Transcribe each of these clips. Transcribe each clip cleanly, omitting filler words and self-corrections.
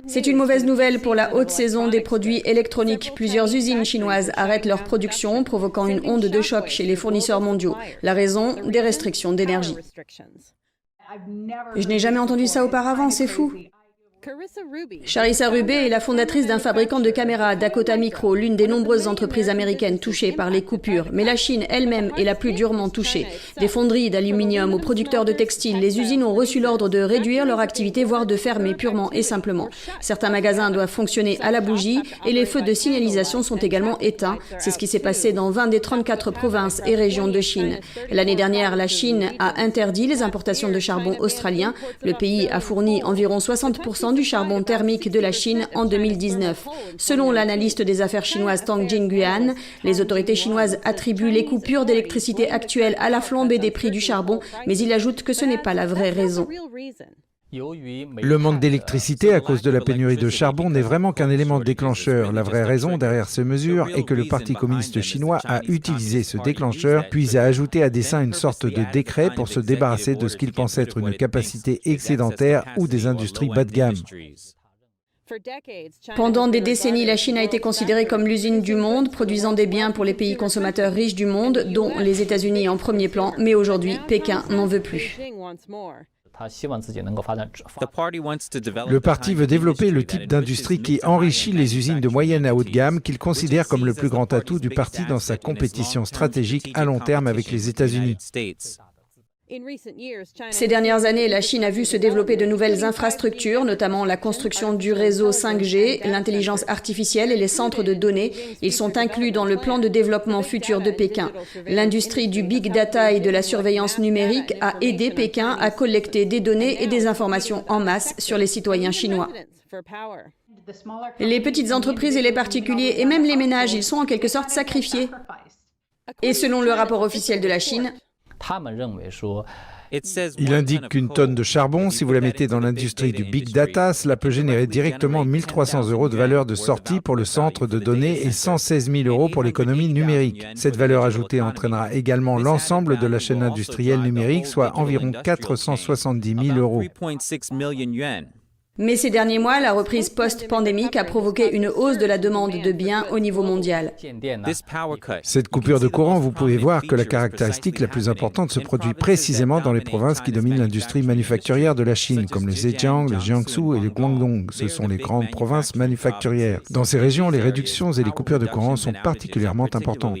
C'est une mauvaise nouvelle pour la haute saison des produits électroniques. Plusieurs usines chinoises arrêtent leur production, provoquant une onde de choc chez les fournisseurs mondiaux. La raison, des restrictions d'énergie. Je n'ai jamais entendu ça auparavant, c'est fou. Charissa Rubé est la fondatrice d'un fabricant de caméras, Dakota Micro, l'une des nombreuses entreprises américaines touchées par les coupures. Mais la Chine elle-même est la plus durement touchée. Des fonderies d'aluminium aux producteurs de textiles, les usines ont reçu l'ordre de réduire leur activité, voire de fermer purement et simplement. Certains magasins doivent fonctionner à la bougie et les feux de signalisation sont également éteints. C'est ce qui s'est passé dans 20 des 34 provinces et régions de Chine. L'année dernière, la Chine a interdit les importations de charbon australien. Le pays a fourni environ 60% du charbon thermique de la Chine en 2019. Selon l'analyste des affaires chinoises Tang Jingguan, les autorités chinoises attribuent les coupures d'électricité actuelles à la flambée des prix du charbon, mais il ajoute que ce n'est pas la vraie raison. Le manque d'électricité à cause de la pénurie de charbon n'est vraiment qu'un élément déclencheur. La vraie raison derrière ces mesures est que le Parti communiste chinois a utilisé ce déclencheur, puis a ajouté à dessein une sorte de décret pour se débarrasser de ce qu'il pense être une capacité excédentaire ou des industries bas de gamme. Pendant des décennies, la Chine a été considérée comme l'usine du monde, produisant des biens pour les pays consommateurs riches du monde, dont les États-Unis en premier plan, mais aujourd'hui, Pékin n'en veut plus. Le parti veut développer le type d'industrie qui enrichit les usines de moyenne à haute gamme qu'il considère comme le plus grand atout du parti dans sa compétition stratégique à long terme avec les États-Unis. Ces dernières années, la Chine a vu se développer de nouvelles infrastructures, notamment la construction du réseau 5G, l'intelligence artificielle et les centres de données. Ils sont inclus dans le plan de développement futur de Pékin. L'industrie du big data et de la surveillance numérique a aidé Pékin à collecter des données et des informations en masse sur les citoyens chinois. Les petites entreprises et les particuliers, et même les ménages, ils sont en quelque sorte sacrifiés. Et selon le rapport officiel de la Chine, il indique qu'une tonne de charbon, si vous la mettez dans l'industrie du big data, cela peut générer directement 1 300 € de valeur de sortie pour le centre de données et 116 000 € pour l'économie numérique. Cette valeur ajoutée entraînera également l'ensemble de la chaîne industrielle numérique, soit environ 470 000 €. Mais ces derniers mois, la reprise post-pandémique a provoqué une hausse de la demande de biens au niveau mondial. Cette coupure de courant, vous pouvez voir que la caractéristique la plus importante se produit précisément dans les provinces qui dominent l'industrie manufacturière de la Chine, comme le Zhejiang, le Jiangsu et le Guangdong. Ce sont les grandes provinces manufacturières. Dans ces régions, les réductions et les coupures de courant sont particulièrement importantes.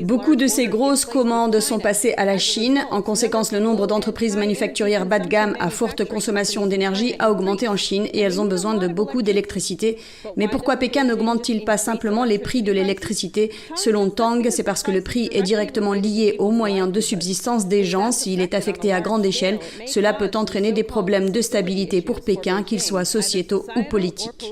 Beaucoup de ces grosses commandes sont passées à la Chine. En conséquence, le nombre d'entreprises manufacturières bas de gamme à forte consommation d'énergie a augmenté en Chine et elles ont besoin de beaucoup d'électricité. Mais pourquoi Pékin n'augmente-t-il pas simplement les prix de l'électricité? Selon Tang, c'est parce que le prix est directement lié aux moyens de subsistance des gens. S'il est affecté à grande échelle, cela peut entraîner des problèmes de stabilité pour Pékin, qu'ils soient sociétaux ou politiques.